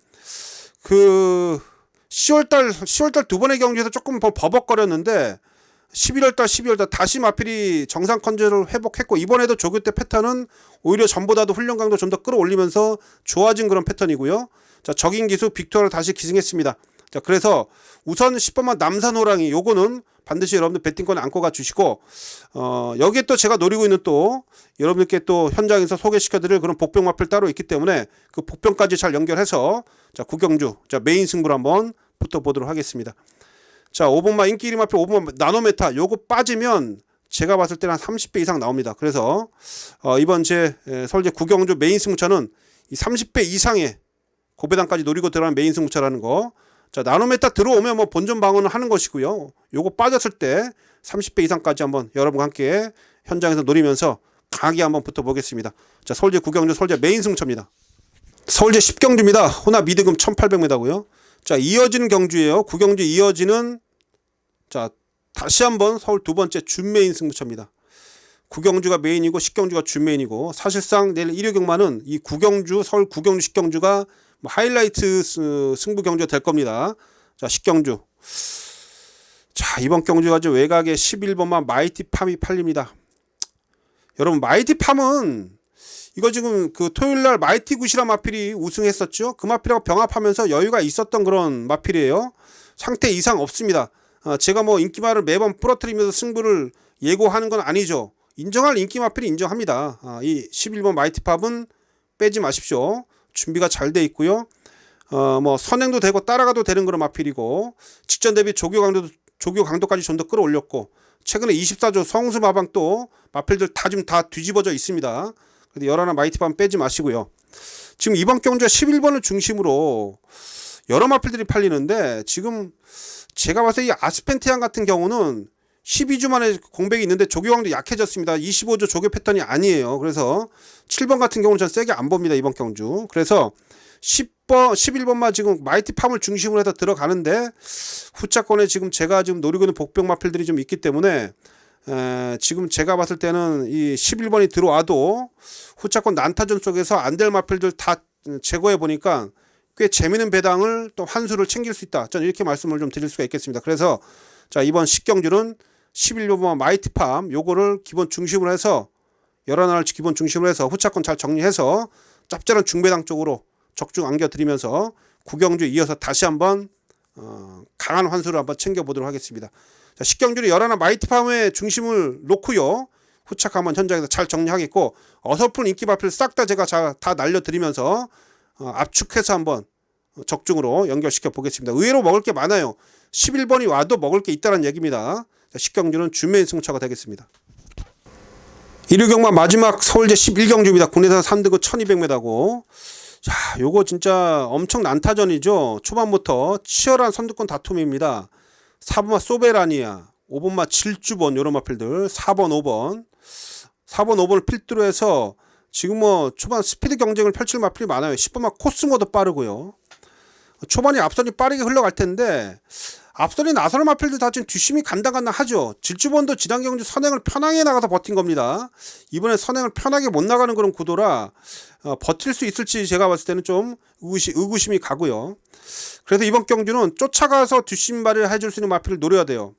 S1: 10월달 두 번의 경기에서 조금 버벅거렸는데 11월달 다시 마필이 정상 컨디션을 회복했고, 이번에도 조교 때 패턴은 오히려 전보다도 훈련 강도 좀 더 끌어올리면서 좋아진 그런 패턴이고요. 자, 적인 기수 빅토르를 다시 기승했습니다. 자, 그래서 우선 10번만 남산호랑이 요거는 반드시 여러분들 배팅권에 안고 가 주시고, 여기에 또 제가 노리고 있는 또 여러분들께 또 현장에서 소개시켜드릴 그런 복병 마필 따로 있기 때문에 그 복병까지 잘 연결해서 자, 구경주, 자, 메인 승부를 한번 붙어보도록 하겠습니다. 자, 5번마 인기 1위 마필 5번마 나노메타 요거 빠지면 제가 봤을 때는 한 30배 이상 나옵니다. 그래서 이번 제 서울제 구경주 메인 승부처는 이 30배 이상의 고배당까지 노리고 들어가는 메인 승부처라는 거. 자, 나노메타 들어오면 뭐 본전 방어는 하는 것이고요. 요거 빠졌을 때 30배 이상까지 한번 여러분과 함께 현장에서 노리면서 강하게 한번 붙어보겠습니다. 자, 서울제 구경주 서울제 메인 승부처입니다. 서울제 10경주입니다. 혼합 2등급 1800m고요. 자, 이어지는 경주예요. 구경주 이어지는, 자, 다시 한번 서울 두 번째 준메인 승부처입니다. 구경주가 메인이고 10경주가 준메인이고, 사실상 내일 일요경마는 이 구경주, 서울 구경주 10경주가 뭐 하이라이트 승부 경주가 될 겁니다. 자, 10경주. 자, 이번 경주가 좀 외곽에 11번만 마이티팜이 팔립니다. 여러분, 마이티팜은 이거 지금 그 토요일날 마이티 굿이란 마필이 우승했었죠. 그 마필하고 병합하면서 여유가 있었던 그런 마필이에요. 상태 이상 없습니다. 제가 뭐 인기마를 매번 부러뜨리면서 승부를 예고하는 건 아니죠. 인정할 인기 마필이 인정합니다. 이 11번 마이티팝은 빼지 마십시오. 준비가 잘 돼 있고요. 뭐 선행도 되고 따라가도 되는 그런 마필이고, 직전 대비 조교 강도까지 좀 더 끌어올렸고, 최근에 24조 성수 마방 또 마필들 다 지금 다 뒤집어져 있습니다. 근데 열하나 마이티밤 빼지 마시고요. 지금 이번 경주가 11번을 중심으로 여러 마필들이 팔리는데, 지금 제가 봤을 때 이 아스펜티안 같은 경우는 12주 만에 공백이 있는데 조교강도 약해졌습니다. 25조 조교 패턴이 아니에요. 그래서 7번 같은 경우는 전 세게 안 봅니다. 이번 경주. 그래서 11번만 지금 마이티팜을 중심으로 해서 들어가는데, 후차권에 지금 제가 지금 노리고 있는 복병 마필들이 좀 있기 때문에 지금 제가 봤을 때는 이 11번이 들어와도 후차권 난타전 속에서 안 될 마필들 다 제거해 보니까 꽤 재미있는 배당을 또 한 수를 챙길 수 있다. 저는 이렇게 말씀을 좀 드릴 수가 있겠습니다. 그래서 자, 이번 10경주는 11번 마이티팜 요거를 기본 중심으로 해서, 여러 날 기본 중심으로 해서 후차권 잘 정리해서 짭짤한 중배당 쪽으로 적중 안겨드리면서 구경주 이어서 다시 한번 강한 환수를 한번 챙겨보도록 하겠습니다. 자, 10경주는 열하나 마이티팜의 중심을 놓고요. 후착 한번 현장에서 잘 정리하겠고, 어설픈 인기 마필 싹 다 제가 다 날려드리면서 압축해서 한번 적중으로 연결시켜 보겠습니다. 의외로 먹을 게 많아요. 11번이 와도 먹을 게 있다는 얘기입니다. 식경주는 준매인 승차가 되겠습니다. 일요경마 마지막 서울제 11경주입니다. 국내산 3등급 1200m고, 자, 요거 진짜 엄청 난타전이죠. 초반부터 치열한 선두권 다툼입니다. 4번마 소베라니아, 5번마 질주번, 요런 마필들, 4번 5번을 필두로 해서 지금 뭐 초반 스피드 경쟁을 펼칠 마필이 많아요. 10번마 코스모도 빠르고요. 초반에 앞선이 빠르게 흘러갈 텐데, 앞선이 나서는 마필들 다 지금 뒷심이 간당간당 하죠. 질주번도 지난 경주 선행을 편하게 나가서 버틴 겁니다. 이번에 선행을 편하게 못 나가는 그런 구도라 버틸 수 있을지 제가 봤을 때는 좀 의구심이 가고요. 그래서 이번 경주는 쫓아가서 뒷심 발휘를 해줄 수 있는 마필을 노려야 돼요.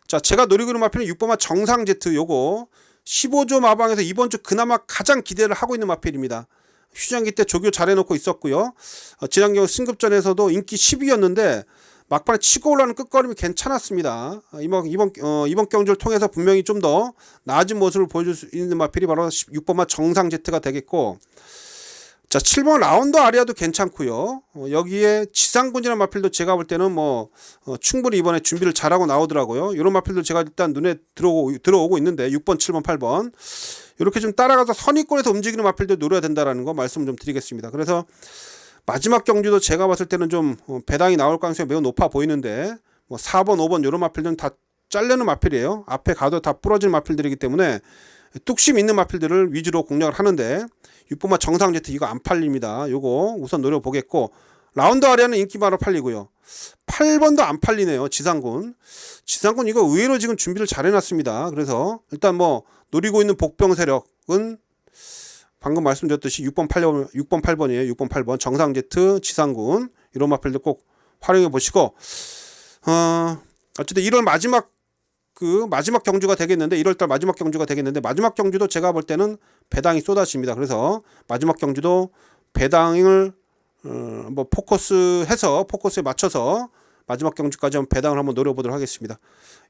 S1: 자, 제가 노리고 있는 마필은 6번마 정상제트, 요거 15조 마방에서 이번 주 그나마 가장 기대를 하고 있는 마필입니다. 휴장기 때 조교 잘해놓고 있었고요. 지난 경주 승급전에서도 인기 10위였는데 막판에 치고 올라오는 끝걸음이 괜찮았습니다. 이번 경주를 통해서 분명히 좀 더 나아진 모습을 보여줄 수 있는 마필이 바로 6번마 정상제트가 되겠고, 자, 7번 라운드 아리아도 괜찮고요. 여기에 지상군이라는 마필도 제가 볼 때는 충분히 이번에 준비를 잘하고 나오더라고요. 이런 마필도 제가 일단 눈에 들어오고 있는데 6번, 7번, 8번 이렇게 좀 따라가서 선의권에서 움직이는 마필도 노려야 된다라는 거 말씀 좀 드리겠습니다. 그래서 마지막 경주도 제가 봤을 때는 좀 배당이 나올 가능성이 매우 높아 보이는데, 4번, 5번 이런 마필들은 다 잘려는 마필이에요. 앞에 가도 다 부러지는 마필들이기 때문에 뚝심 있는 마필들을 위주로 공략을 하는데, 6번마 정상제트 이거 안 팔립니다. 요거 우선 노려보겠고, 라운드 아리아는 인기 바로 팔리고요. 8번도 안 팔리네요. 지상군 이거 의외로 지금 준비를 잘 해놨습니다. 그래서 일단 노리고 있는 복병 세력은 방금 말씀드렸듯이 6번 8번이에요. 6번 8번 정상제트, 지상군 이런 마필들 꼭 활용해 보시고, 어쨌든 1월 마지막 경주가 되겠는데, 1월달 마지막 경주가 되겠는데, 마지막 경주도 제가 볼 때는 배당이 쏟아집니다. 그래서 마지막 경주도 배당을 포커스에 맞춰서 마지막 경주까지 한번 배당을 한번 노려보도록 하겠습니다.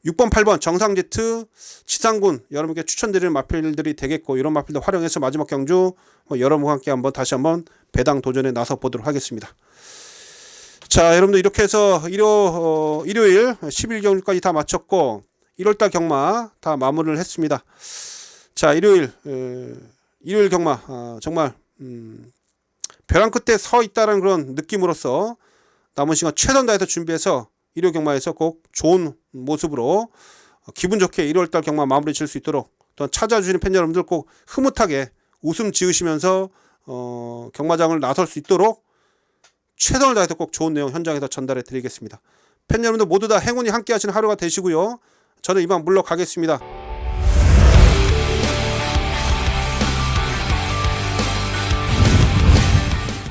S1: 6번 8번 정상제트, 지상군 여러분께 추천드리는 마필들이 되겠고, 이런 마필들 활용해서 마지막 경주 여러분과 함께 다시 한번 배당 도전에 나서 보도록 하겠습니다. 자, 여러분들 이렇게 해서 일요일 11경주까지 다 마쳤고, 1월달 경마 다 마무리를 했습니다. 자, 일요일 경마 정말 벼랑 끝에 서 있다는 그런 느낌으로서 남은 시간 최선 다해서 준비해서 일요 경마에서 꼭 좋은 모습으로 기분 좋게 1월달 경마 마무리 질 수 있도록, 또 찾아주시는 팬 여러분들 꼭 흐뭇하게 웃음 지으시면서 경마장을 나설 수 있도록 최선을 다해서 꼭 좋은 내용 현장에서 전달해 드리겠습니다. 팬 여러분들 모두 다 행운이 함께 하시는 하루가 되시고요. 저는 이만 물러가겠습니다.